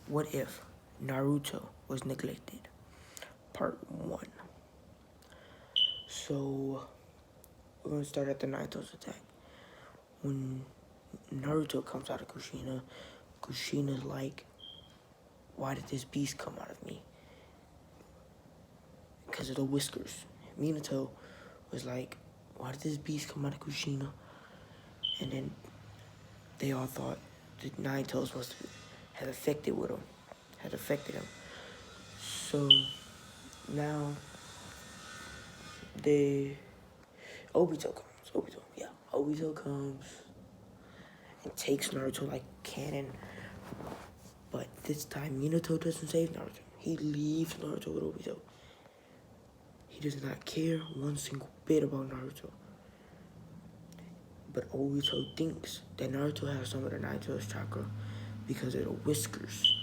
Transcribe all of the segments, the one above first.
What if Naruto was neglected? Part 1. So, we're going to start at the Naito's attack. When Naruto comes out of Kushina, Kushina's like, why did this beast come out of me? Because of the whiskers. Minato was like, why did this beast come out of Kushina? And then they all thought that Naito's had affected him. So now Obito comes and takes Naruto like cannon. But this time Minato doesn't save Naruto. He leaves Naruto with Obito. He does not care one single bit about Naruto. But Obito thinks that Naruto has some of the Naruto's chakra because of the whiskers.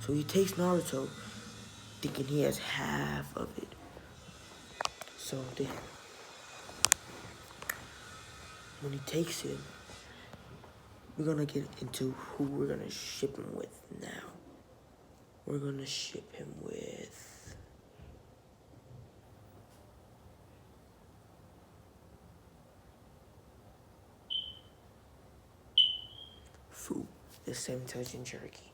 So he takes Naruto thinking he has half of it. So then, when he takes him, we're gonna get into who we're gonna ship him with now. We're gonna ship him with Fu, the 7-tailed Jinchuriki.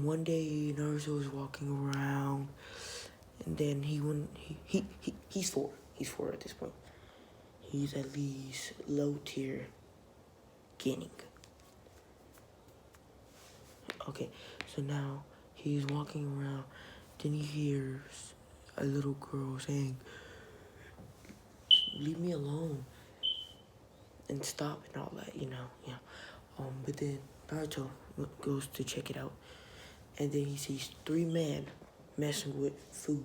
One day Naruto was walking around, and then he's 4. He's 4 at this point. He's at least low tier Genin. Okay, so now he's walking around, then he hears a little girl saying, leave me alone and stop and all that, yeah. But then Naruto goes to check it out, and then he sees 3 men messing with Fu.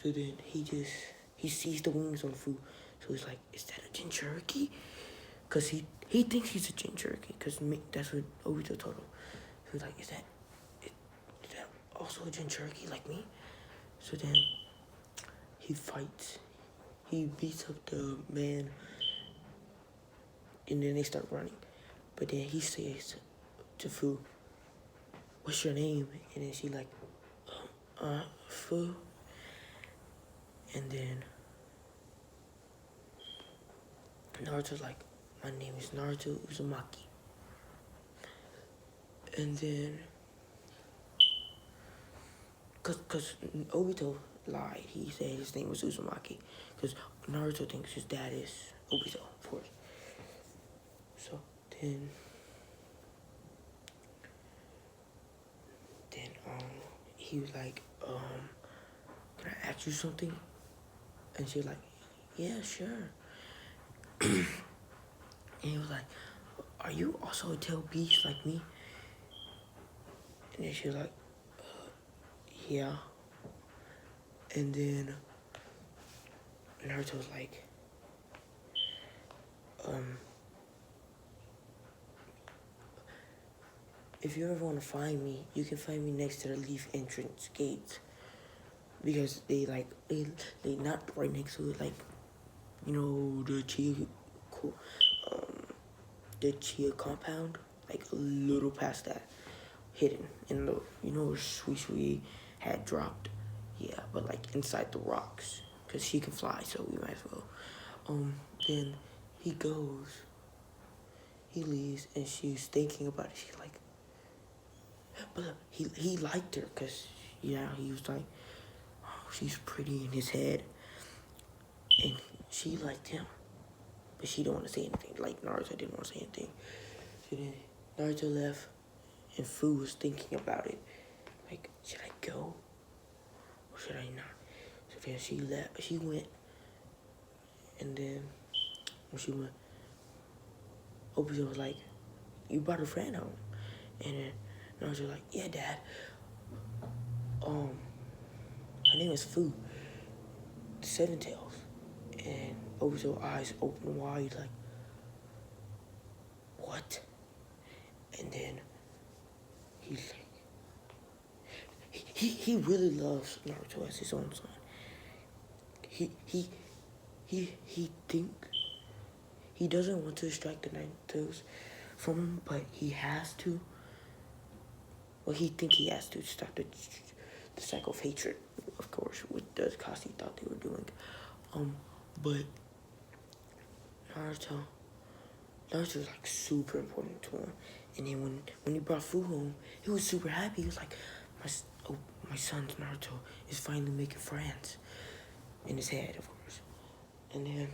So then he sees the wings on Fu. So he's like, is that a Jinchuriki? Because he thinks he's a Jinchuriki, because that's what Obito told him. So he's like, is that also a Jinchuriki like me? So then he fights. He beats up the man, and then they start running. But then he says to Fu, what's your name? And then she like, Fu. And then Naruto's like, my name is Naruto Uzumaki. And then, cause Obito lied. He said his name was Uzumaki. Cause Naruto thinks his dad is Obito, of course. So then he was like, can I ask you something? And she was like, yeah, sure. And he was like, are you also a tailed beast like me? And then she was like, yeah. And then Naruto was like, if you ever want to find me, you can find me next to the Leaf entrance gates. Because they not right next to it, like, the Chia compound, like a little past that, hidden in the, where Sui had dropped. Yeah, but like inside the rocks, because she can fly, so we might as well. Then he leaves, and she's thinking about it. She's like, but he liked her, because, he was like, oh, she's pretty in his head. And she liked him, but she didn't want to say anything. Like Naruto didn't want to say anything. So then Naruto left, and Fu was thinking about it. Like, should I go or should I not? So then she left. She went, and then when she went, Obito was like, you brought a friend home. And then Naruto was like, yeah, Dad. Her name is Fu, the 7-tails. And Obito's eyes open wide, like, what? And then he's like, he really loves Naruto as his own son. He doesn't want to distract the Nine Tails from him, but he has to, well, he think he has to stop the cycle of hatred, of course, with the cause he thought they were doing. But Naruto, Naruto was like super important to him. And then when he brought food home, he was super happy. He was like, my son Naruto is finally making friends. In his head, of course. And then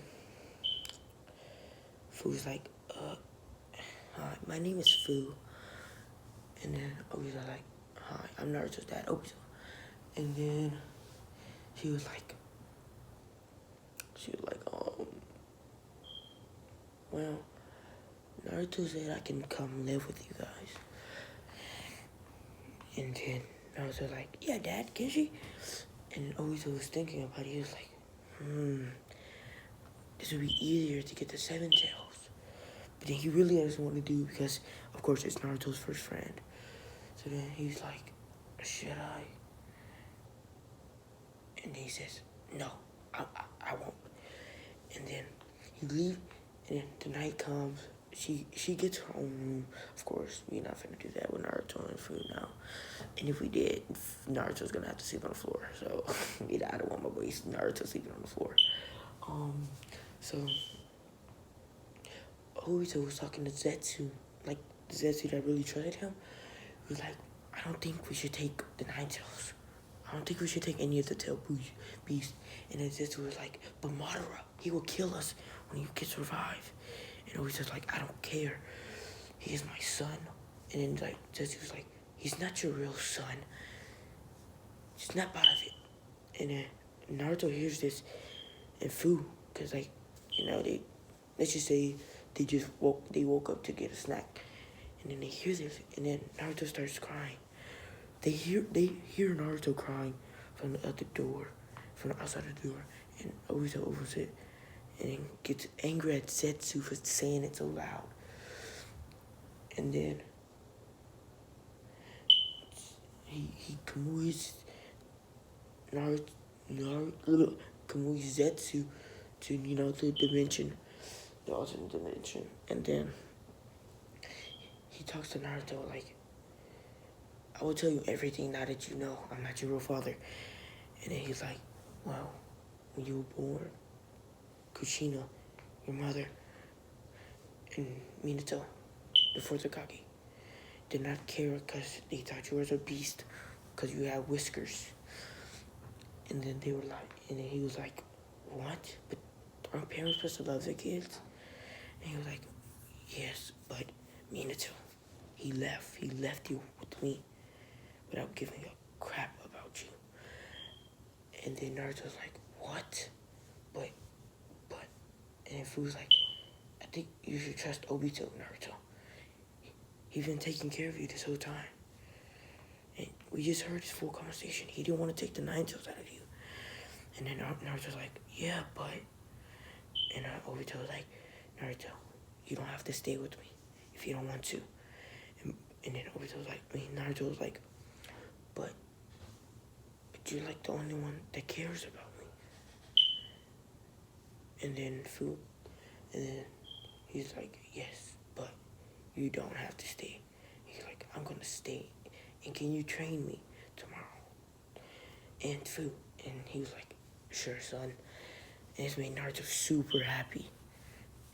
Fu was like, hi, my name is Fu. And then Obito like, hi, I'm Naruto's dad, Obito. And then she was like, well, Naruto said I can come live with you guys. And then Naruto was like, yeah, Dad, can she? And Obito was thinking about it. He was like, this would be easier to get the seven tails. But then he really doesn't want to do it because, of course, it's Naruto's first friend. So then he's like, should I? And then he says, no, I won't. And then he leaves, and then the night comes. She gets her own room. Of course, we're not finna do that with Naruto and food now. And if we did, Naruto's gonna have to sleep on the floor. So, I don't want my boy Naruto sleeping on the floor. So Obito was talking to Zetsu, like Zetsu that really trusted him. He was like, I don't think we should take the Nine Tails. I don't think we should take any of the tail beasts. And then Zetsu was like, but Madara, he will kill us when you can survive. And Obito's like, I don't care. He is my son. And then like Zetsu was like, he's not your real son. Snap out of it. And then Naruto hears this and Fu, cause like, let's just say they woke up to get a snack. And then they hear this, and then Naruto starts crying. They hear Naruto crying from the other door, from the outside of the door, and Obito opens it, and then gets angry at Zetsu for saying it so loud. And then he Kamui's Kamui's Zetsu to the dimension, the alternate dimension, and then he talks to Naruto like, I will tell you everything now that you know I'm not your real father. And then he's like, well, when you were born, Kushina, your mother, and Minato, the fourth Hokage, did not care because they thought you were a beast because you had whiskers. And then they were like, and then he was like, what? But aren't parents supposed to love their kids? And he was like, yes, but Minato, he left you with me without giving a crap about you. And then Naruto's like, what? But, and then Fu's like, I think you should trust Obito, Naruto. He's been taking care of you this whole time. And we just heard his full conversation. He didn't want to take the Nine Tails out of you. And then Naruto's like, yeah, but... And Obito was like, Naruto, you don't have to stay with me if you don't want to. And then Obito was like, Naruto was like, but you're like the only one that cares about me. And then he's like, yes, but you don't have to stay. He's like, I'm gonna stay. And can you train me tomorrow? And he was like, sure, son. And this made Naruto super happy.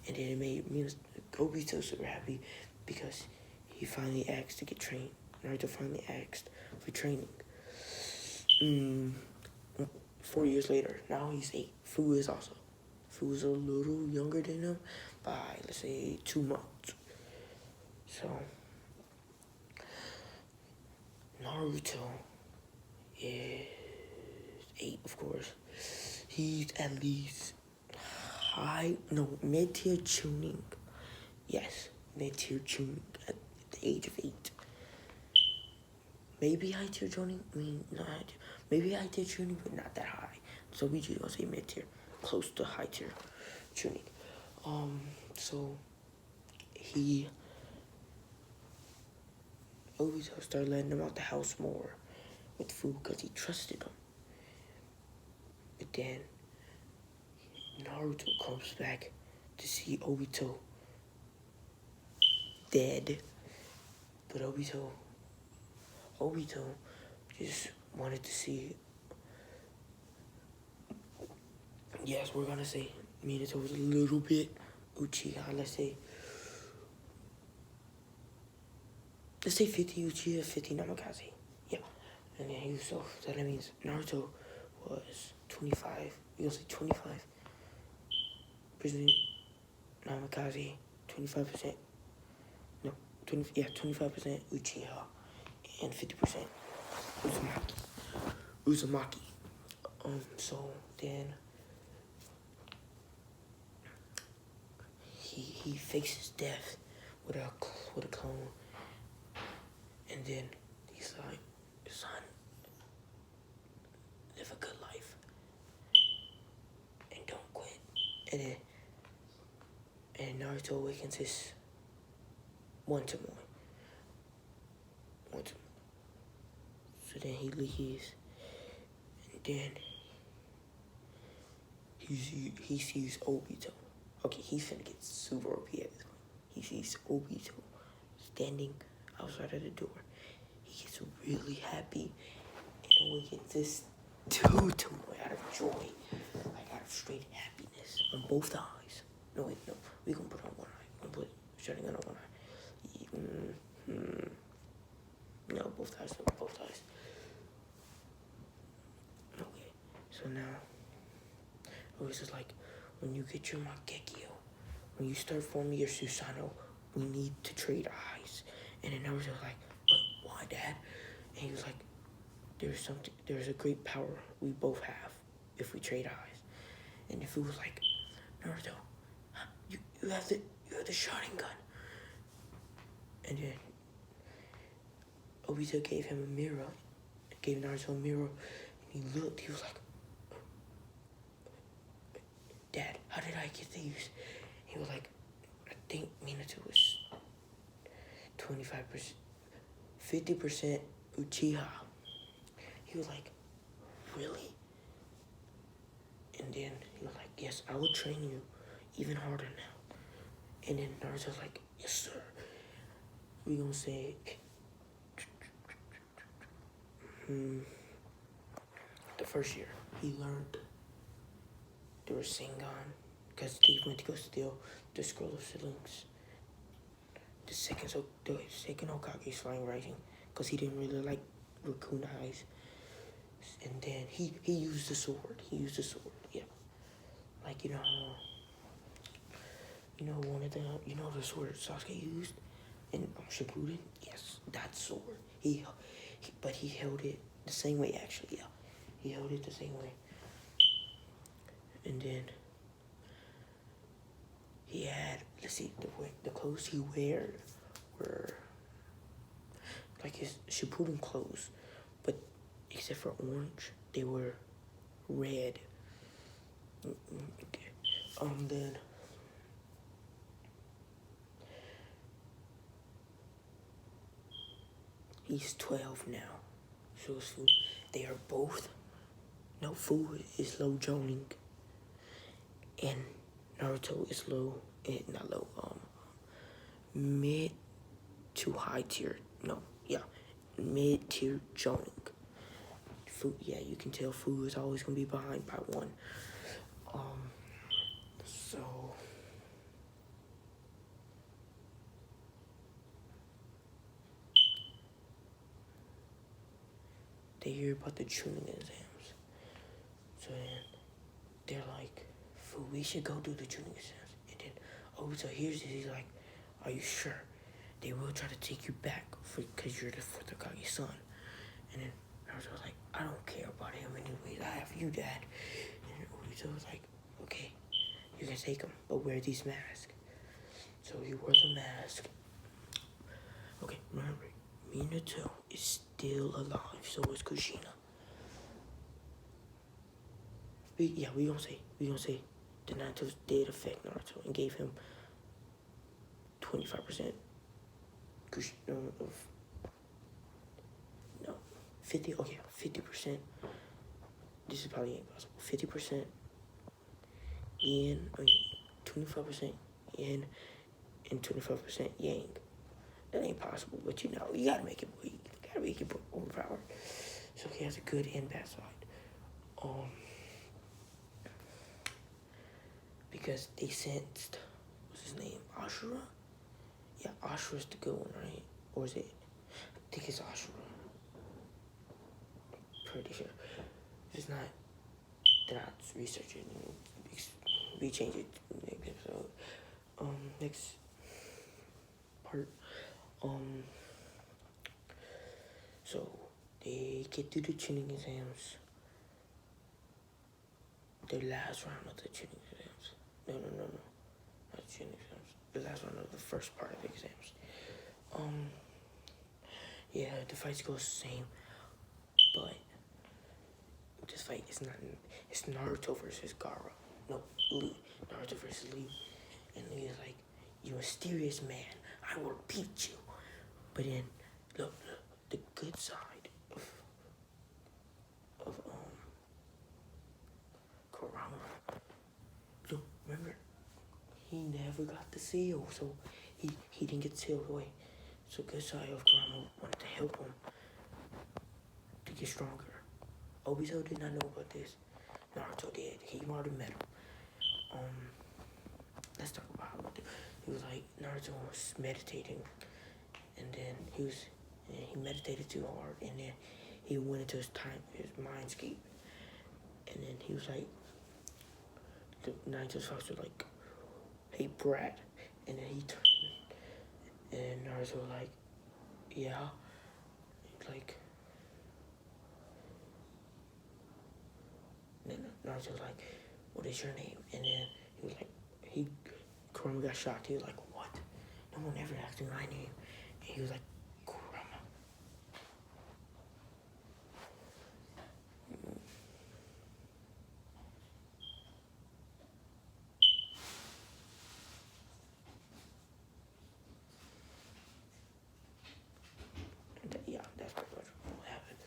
And then it made Obito super happy because he finally asked to get trained. Naruto finally asked for training. 4 years later, now he's 8. Fu is a little younger than him by, let's say, 2 months. So, Naruto is 8, of course. He's at least mid-tier tuning. Yes, mid-tier tuning at the age of 8. Maybe high-tier tuning, maybe high-tier tuning, but not that high. So we just gonna say mid-tier, close to high-tier tuning. So he always started letting him out the house more with food because he trusted him. But then Naruto comes back to see Obito dead. But Obito Obito just wanted to see. Yes, we're gonna say Minato was a little bit Uchiha. Let's say 50 Uchiha, 50 Namikaze. Yeah. And then he was so that means Naruto was 25. You gonna say 25% Namikaze, 25%. No, 25% Uchiha, and 50% Uzumaki. So then he faces death with a clone, and then he's like, son, live a good life and don't quit. And Naruto awakens his one to more. So then he leaves, and then he sees Obito. Okay, he's finna get super OP at this point. He sees Obito standing outside of the door. He gets really happy and awakens this two out of joy, like out of straight happiness on both eyes. No, wait, no, we gonna put on one eye. We're gonna put shutting on one eye. No, both eyes. Okay, so now, this is like, when you get your Mangekyo, when you start forming your Susanoo, we need to trade eyes. And then Naruto was like, but why, Dad? And he was like, there's a great power we both have if we trade eyes. And if it was like, Naruto, you have the Sharingan. And then Obito gave him a mirror, gave Naruto a mirror, and he looked, he was like, Dad, how did I get these? He was like, I think Minato was 25%, 50% Uchiha. He was like, really? And then he was like, yes, I will train you even harder now. And then Naruto was like, yes, sir. We gonna say, the first year, he learned the Rasengan, because they went to go steal the Scroll of Siblings. The second Hokage's Flying Rising, because he didn't really like raccoon eyes. And then he used the sword. Yeah. Like, one of the sword Sasuke used in Shippuden? Yes, that sword. But he held it the same way, actually, yeah. He held it the same way. And then he had, let's see, the clothes he wore were like his Shippuden clothes, but except for orange, they were red. Okay. Then he's 12 now. So it's Fu. They are both. No, Fu is low Joning, and Naruto is mid to high tier. Mid tier Joning. Fu, yeah, you can tell Fu is always gonna be behind by one. So they hear about the tuning exams. So then they're like, Fu, we should go do the tuning exams. And then Obito hears this, he's like, are you sure? They will try to take you back because you're the fourth Hokage's son. And then Naruto was like, I don't care about him anyways. I have you, Dad. And Obito was like, okay, you can take him, but wear these masks. So he wore the mask. Okay, remember, Minato is still alive, so is Kushina. We gonna say the Naruto did affect Naruto and gave him 25% of 50%. This is probably impossible. 50% yin, 25% yin, and 25% yang. That ain't possible, but you gotta make it believe. gotta make it overpowered. So he has a good and bad side. Because they sensed, what's his name, Ashura? Yeah, Ashura's the good one, right? Or is it? I think it's Ashura. Pretty sure. It's not. They're not researching. We change it next episode. Next part. So they get through the tuning exams. The last round of the tuning exams. No. Not the tuning exams. The last round of the first part of the exams. Yeah, the fights go the same, but this fight is not. It's Naruto versus Gaara. No, Lee. Naruto versus Lee, and Lee is like, "You mysterious man, I will beat you." But then, look, the good side of Kurama. Look, remember, he never got the seal, so he didn't get sealed away. So good side of Kurama wanted to help him to get stronger. Obito did not know about this. Naruto did. He already met him. Let's talk about how he was like, Naruto was meditating, and then he meditated too hard, and then he went into his mindscape, and then he was like, the Naruto's fox were like, "Hey, brat," and then he turned, and Naruto was like, "Yeah," like, and then Naruto was like, "What is your name?" And then he was like, Kurama got shocked. He was like, "What? No one ever asked me my name." And he was like, "Kurama." Yeah, that's pretty much what happened.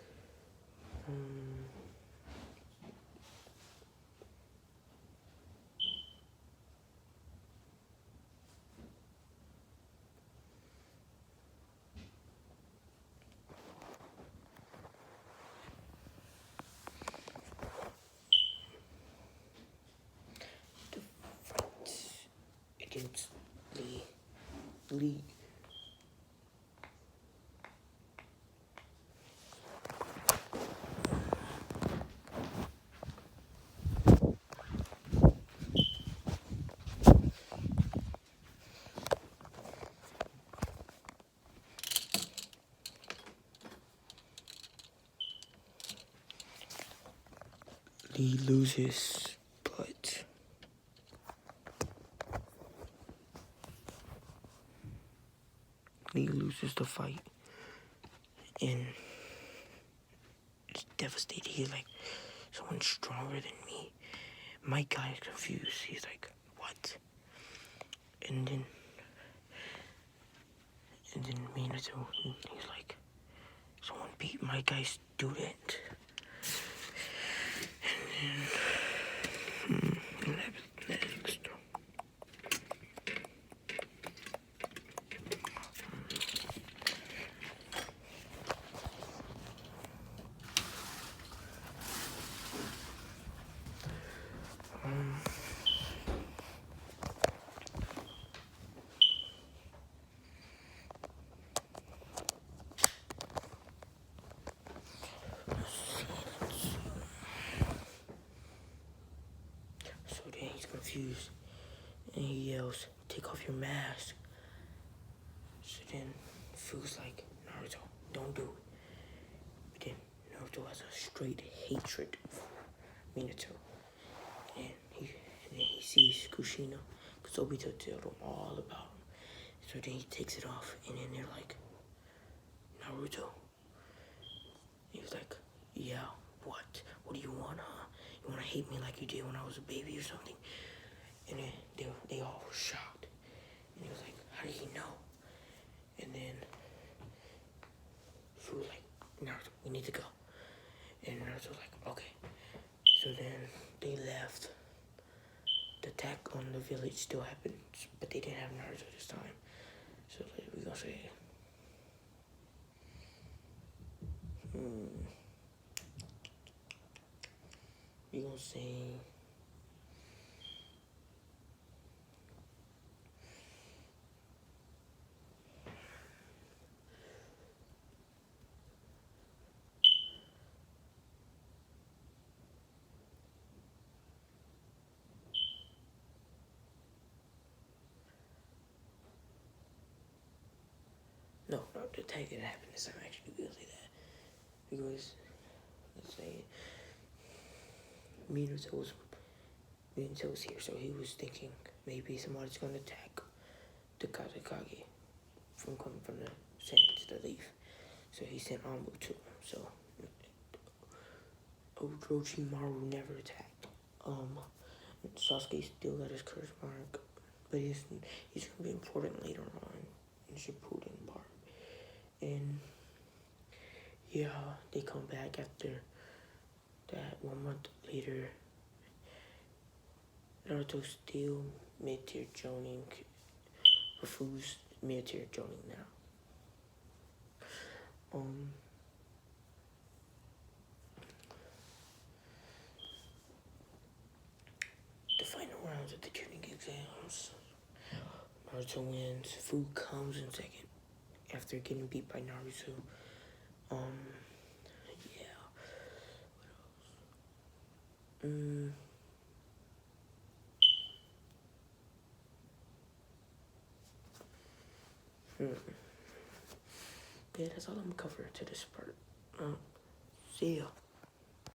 The fight against Lee. Lee loses, but Lee loses the fight, and it's devastating. He's like, someone stronger than me. My guy is confused. He's like, what? And then Minato, he's like, someone beat my guy's student. And then, next. So then he's confused, and he yells, "Take off your mask." So then Fu's like, Naruto, don't do it. But then Naruto has a straight hatred for Minato. And then he sees Kushina, because Obito told him all about him. So then he takes it off, and then they're like, Naruto. He was like, yeah, what? What do you want, huh? You want to hate me like you did when I was a baby or something? And then they all were shocked. And he was like, how did he know? And then Fu was like, Naruto, we need to go. And Naruto was like, okay. So then they left. The attack on the village still happened, but they didn't have Naruto this time. So we're gonna say We gonna say no, the tag that happiness. I'm actually gonna say that because let's say Minato was here, so he was thinking maybe somebody's gonna attack the Kazekage from coming from the sands, the leaf. So he sent Anbu to him. So Orochimaru never attacked. Sasuke still got his curse mark, but he's gonna be important later on in Shippuden part. And yeah, they come back after that 1 month later. Naruto still mid-tier joining, refused mid-tier joining now. The final rounds of the training exams. Naruto wins. Fu comes in second after getting beat by Naruto. Yeah. What else? Yeah, that's all I'm gonna cover to this part. See ya.